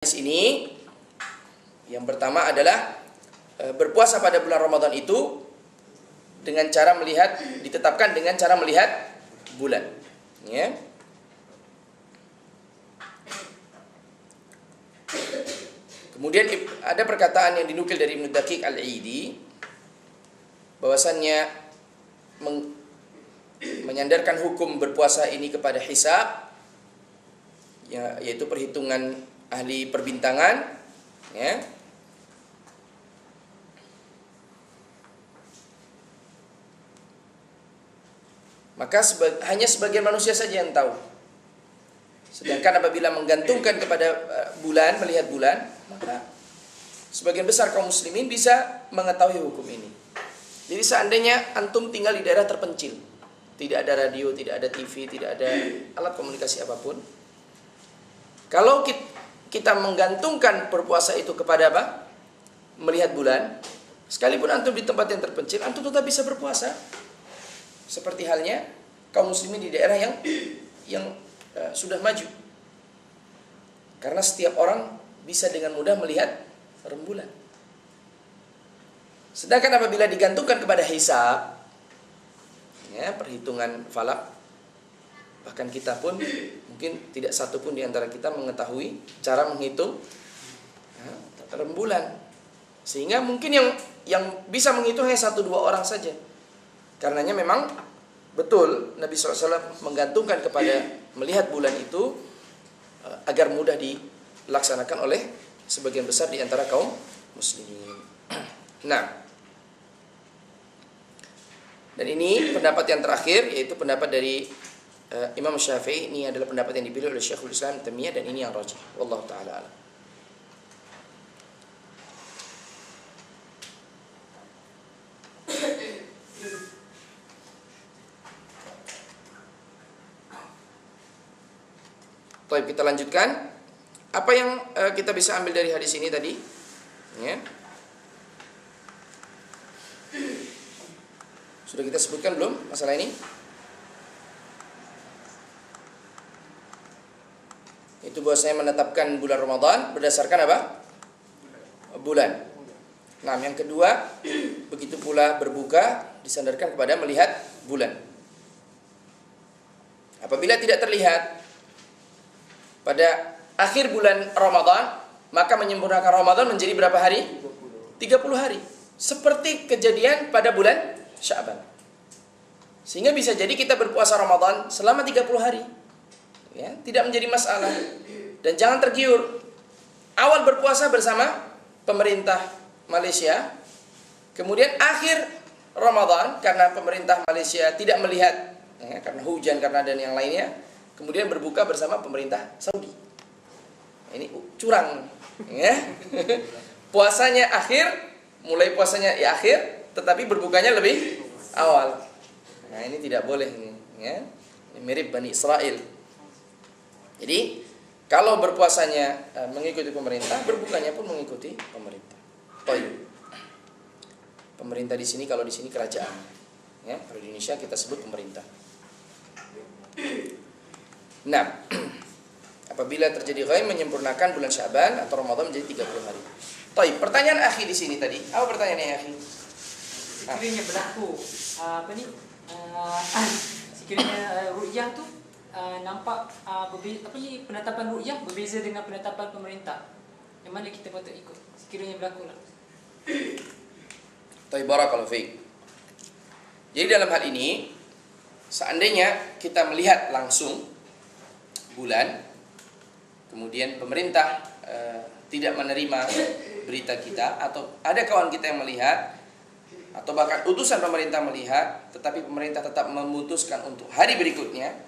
Ini yang pertama adalah berpuasa pada bulan Ramadan itu dengan cara melihat, ditetapkan dengan cara melihat bulan, ya. Kemudian ada perkataan yang dinukil dari Ibnu Daqiq Al-Aidi bahwasannya menyandarkan hukum berpuasa ini kepada hisab, ya, yaitu perhitungan ahli perbintangan, ya. Maka hanya sebagian manusia saja yang tahu. Sedangkan apabila menggantungkan kepada bulan, melihat bulan, maka sebagian besar kaum muslimin bisa mengetahui hukum ini. Jadi seandainya antum tinggal di daerah terpencil, tidak ada radio, tidak ada TV, tidak ada alat komunikasi apapun, kalau kita menggantungkan berpuasa itu kepada apa? Melihat bulan, sekalipun antum di tempat yang terpencil, antum tetap bisa berpuasa. Seperti halnya kaum muslimin di daerah yang sudah maju. Karena setiap orang bisa dengan mudah melihat rembulan. Sedangkan apabila digantungkan kepada hisab, ya, perhitungan falak, bahkan kita pun mungkin tidak satu pun di antara kita mengetahui cara menghitung rembulan. Sehingga mungkin yang bisa menghitung hanya 1-2 orang saja. Karenanya memang betul Nabi SAW menggantungkan kepada melihat bulan itu agar mudah dilaksanakan oleh sebagian besar di antara kaum muslimin. Nah, dan ini pendapat yang terakhir, yaitu pendapat dari Imam Syafi'i. Ini adalah pendapat yang dipilih oleh Syekhul Islam Taimiyah, dan ini yang rajih. Wallahu taala alam. Baik, kita lanjutkan. Apa yang kita bisa ambil dari hadis ini tadi? Ya. Sudah kita sebutkan belum masalah ini? Itu bahwasanya menetapkan bulan Ramadan berdasarkan apa? Bulan. Nah, yang kedua, begitu pula berbuka disandarkan kepada melihat bulan. Apabila tidak terlihat pada akhir bulan Ramadan, maka menyempurnakan Ramadan menjadi berapa hari? 30 hari. Seperti kejadian pada bulan Sya'ban. Sehingga bisa jadi kita berpuasa Ramadan selama 30 hari. Ya, tidak menjadi masalah. Dan jangan tergiur. Awal berpuasa bersama pemerintah Malaysia, kemudian akhir Ramadan karena pemerintah Malaysia tidak melihat, ya, karena hujan, karena dan yang lainnya, kemudian berbuka bersama pemerintah Saudi. Ini curang, ya. Puasanya akhir, mulai puasanya di akhir, tetapi berbukanya lebih awal. Nah, ini tidak boleh ini, ya. Ini mirip Bani Israel. Jadi, kalau berpuasanya mengikuti pemerintah, berbukanya pun mengikuti pemerintah. Toib. Pemerintah di sini, kalau di sini kerajaan, ya. Kalau di Indonesia kita sebut pemerintah. Nah, apabila terjadi ghaim, menyempurnakan bulan Sya'ban atau Ramadan menjadi 30 hari. Toib. Pertanyaan akhi di sini tadi. Apa pertanyaannya, akhi? Sekiranya berlaku sekiranya ru'yah tu nampak penetapan ru'yah berbeza dengan penetapan pemerintah, yang mana kita patut ikut sekiranya berlaku lah. Toib, barakallahu fiik. Jadi dalam hal ini, seandainya kita melihat langsung bulan, kemudian pemerintah tidak menerima berita kita, atau ada kawan kita yang melihat, atau bahkan utusan pemerintah melihat, tetapi pemerintah tetap memutuskan untuk hari berikutnya,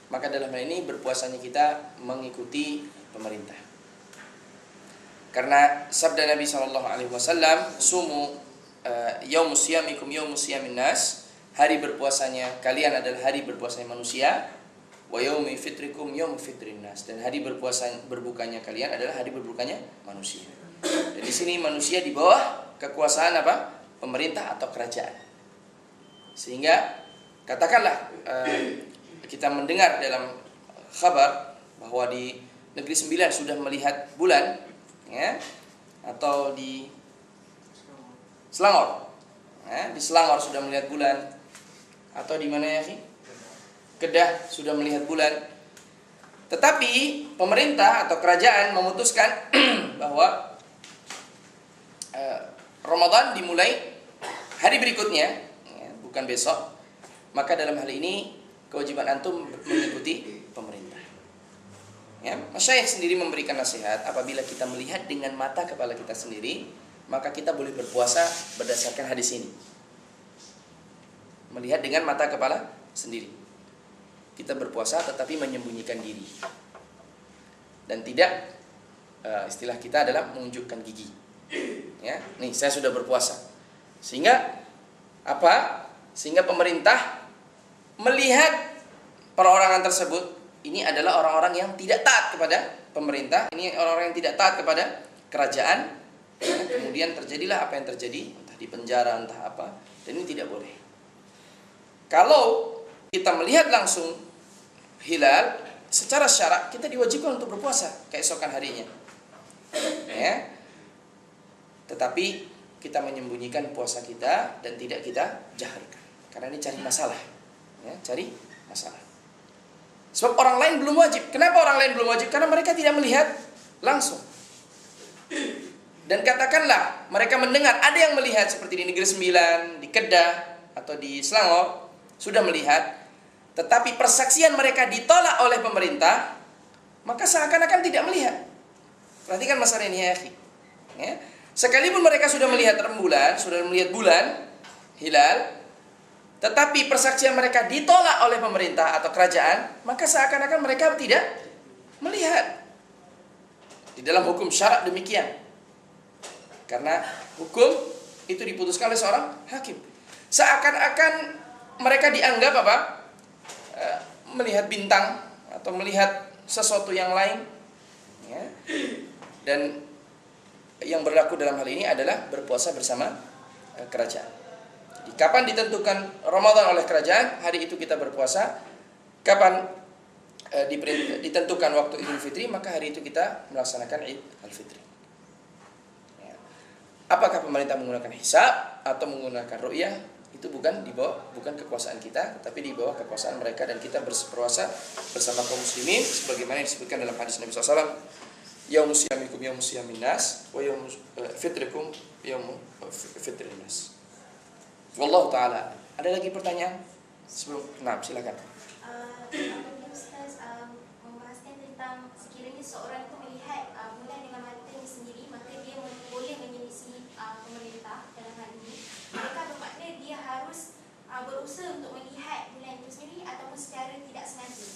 maka dalam hal ini berpuasanya kita mengikuti pemerintah. Karena sabda Nabi SAW, sumu yaumus siyamikum yaumus siyamin nas, hari berpuasanya kalian adalah hari berpuasanya manusia, wa yaumi fitrikum yaum fitrin nas, dan hari berbukanya kalian adalah hari berbukanya manusia. Dan di sini manusia di bawah kekuasaan apa? Pemerintah atau kerajaan. Sehingga katakanlah kita mendengar dalam khabar bahwa di Negeri Sembilan sudah melihat bulan, ya, atau di Selangor, ya, di Selangor sudah melihat bulan, atau di mana ya, Kedah sudah melihat bulan. Tetapi pemerintah atau kerajaan memutuskan bahwa Ramadan dimulai hari berikutnya, ya, bukan besok. Maka dalam hal ini kewajiban antum mengikuti pemerintah. Ya, masyayikh sendiri memberikan nasihat, apabila kita melihat dengan mata kepala kita sendiri, maka kita boleh berpuasa berdasarkan hadis ini. Melihat dengan mata kepala sendiri, kita berpuasa tetapi menyembunyikan diri, dan tidak istilah kita adalah menunjukkan gigi. Ya, nih saya sudah berpuasa. Sehingga apa? Sehingga pemerintah melihat perorangan tersebut, ini adalah orang-orang yang tidak taat kepada pemerintah, ini orang-orang yang tidak taat kepada kerajaan. Kemudian terjadilah apa yang terjadi, entah di penjara, entah apa, dan ini tidak boleh. Kalau kita melihat langsung hilal secara syarak, kita diwajibkan untuk berpuasa keesokan harinya, ya. Tetapi kita menyembunyikan puasa kita dan tidak kita jaharkan, karena ini cari masalah, ya, cari masalah. Sebab orang lain belum wajib. Kenapa orang lain belum wajib? Karena mereka tidak melihat langsung. Dan katakanlah mereka mendengar, ada yang melihat seperti di Negeri Sembilan, di Kedah, atau di Selangor, sudah melihat, tetapi persaksian mereka ditolak oleh pemerintah, maka seakan-akan tidak melihat. Perhatikan masalah ini, ya. Sekalipun mereka sudah melihat rembulan, sudah melihat bulan, hilal, tetapi persaksian mereka ditolak oleh pemerintah atau kerajaan, maka seakan-akan mereka tidak melihat. Di dalam hukum syarak demikian. Karena hukum itu diputuskan oleh seorang hakim. Seakan-akan mereka dianggap apa? Melihat bintang atau melihat sesuatu yang lain, ya. Dan yang berlaku dalam hal ini adalah berpuasa bersama kerajaan. Jadi, kapan ditentukan Ramadan oleh kerajaan, hari itu kita berpuasa. Kapan ditentukan waktu Idul Fitri, maka hari itu kita melaksanakan Id al-Fitri. Ya. Apakah pemerintah menggunakan hisab atau menggunakan ru'yah, itu bukan kekuasaan kita, tetapi di bawah kekuasaan mereka, dan kita berpuasa bersama kaum muslimin sebagaimana disebutkan dalam hadis Nabi SAW, yaumus siyamikum yaumus siyamin nas wa yaumus fitrikum yaumus fitrin nas. Wallahu ta'ala. Ada lagi pertanyaan? Sebelum, nah, silakan. Ustaz membahaskan tentang sekiranya seorang itu melihat bulan dengan matanya sendiri, maka dia boleh menyelisih pemerintah dalam hal ini. Adakah bermakna dia harus berusaha untuk melihat bulan itu sendiri ataupun secara tidak sengaja?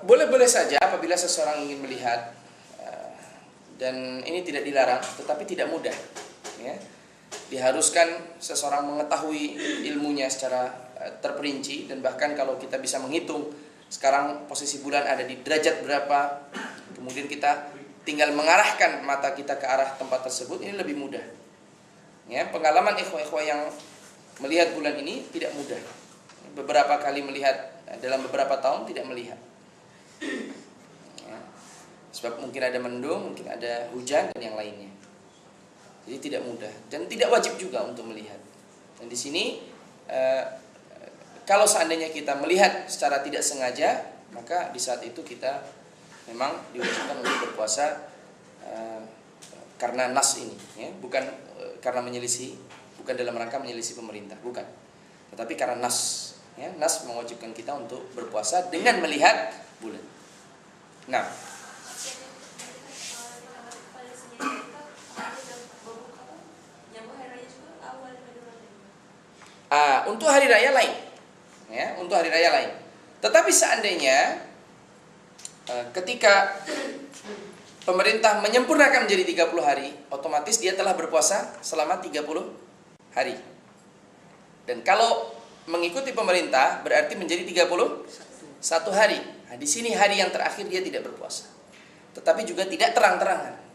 Boleh-boleh saja apabila seseorang ingin melihat, dan ini tidak dilarang, tetapi tidak mudah, ya. Diharuskan seseorang mengetahui ilmunya secara terperinci, dan bahkan kalau kita bisa menghitung sekarang posisi bulan ada di derajat berapa, kemudian kita tinggal mengarahkan mata kita ke arah tempat tersebut, ini lebih mudah. Ya, pengalaman ikhwah-ikhwah yang melihat bulan ini tidak mudah. Beberapa kali melihat, dalam beberapa tahun tidak melihat. Ya, sebab mungkin ada mendung, mungkin ada hujan dan yang lainnya. Jadi tidak mudah dan tidak wajib juga untuk melihat. Dan di sini kalau seandainya kita melihat secara tidak sengaja, maka di saat itu kita memang diwajibkan untuk berpuasa karena nas ini, ya, bukan karena menyelisih, bukan dalam rangka menyelisih pemerintah, bukan. Tetapi karena nas, ya, nas mewajibkan kita untuk berpuasa dengan melihat bulan. Nah, untuk hari raya lain, ya, untuk hari raya lain. Tetapi seandainya ketika pemerintah menyempurnakan menjadi 30 hari, otomatis dia telah berpuasa selama 30 hari. Dan kalau mengikuti pemerintah berarti menjadi 31 hari. Nah, di sini hari yang terakhir dia tidak berpuasa. Tetapi juga tidak terang-terangan.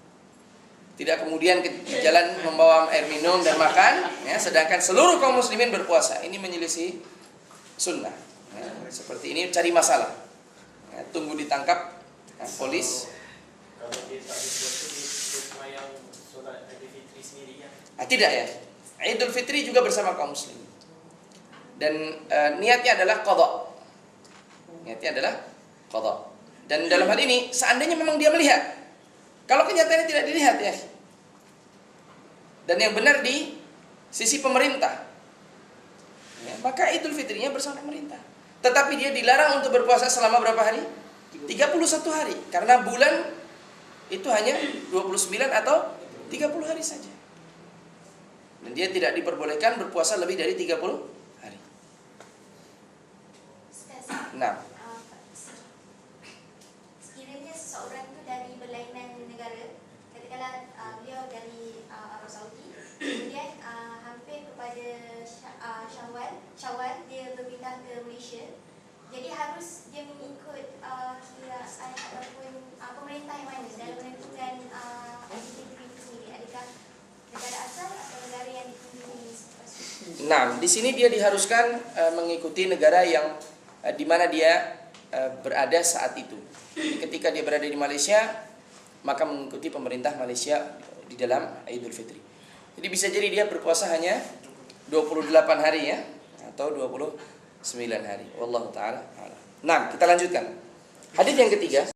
Tidak kemudian ke jalan membawa air minum dan makan, ya, sedangkan seluruh kaum muslimin berpuasa. Ini menyelisih sunnah. Ya, seperti ini cari masalah. Ya, tunggu ditangkap polis. Kalau dia tak ada puasa, dia sembahyang solat Idul Fitri sendiri ya? Tidak ya. Idul Fitri juga bersama kaum muslim. Dan niatnya adalah qadha. Niatnya adalah qadha. Dan dalam hal ini seandainya memang dia melihat, kalau kenyataannya tidak dilihat ya, dan yang benar di sisi pemerintah, ya, maka Idul Fitrinya bersama pemerintah. Tetapi dia dilarang untuk berpuasa selama berapa hari? 31 hari. Karena bulan itu hanya 29 atau 30 hari saja. Dan dia tidak diperbolehkan berpuasa lebih dari 30 hari. Nah, sekiranya seseorang itu dari berlainan negara, katakanlah beliau dari Arab Saudi, kemudian hampir kepada Syawal dia berpindah ke Malaysia. Jadi harus dia mengikut kiraan ataupun pemerintah yang mana dalam menentukan aktiviti itu sendiri. Adakah negara asal atau negara yang dikunjungi? nah di sini dia diharuskan mengikuti negara yang di mana dia berada saat itu. Jadi ketika dia berada di Malaysia, maka mengikuti pemerintah Malaysia di dalam Idul Fitri. Jadi bisa jadi dia berpuasa hanya 28 hari ya, atau 29 hari. Wallahu taala a'lam. Nah, kita lanjutkan. Hadis yang ketiga.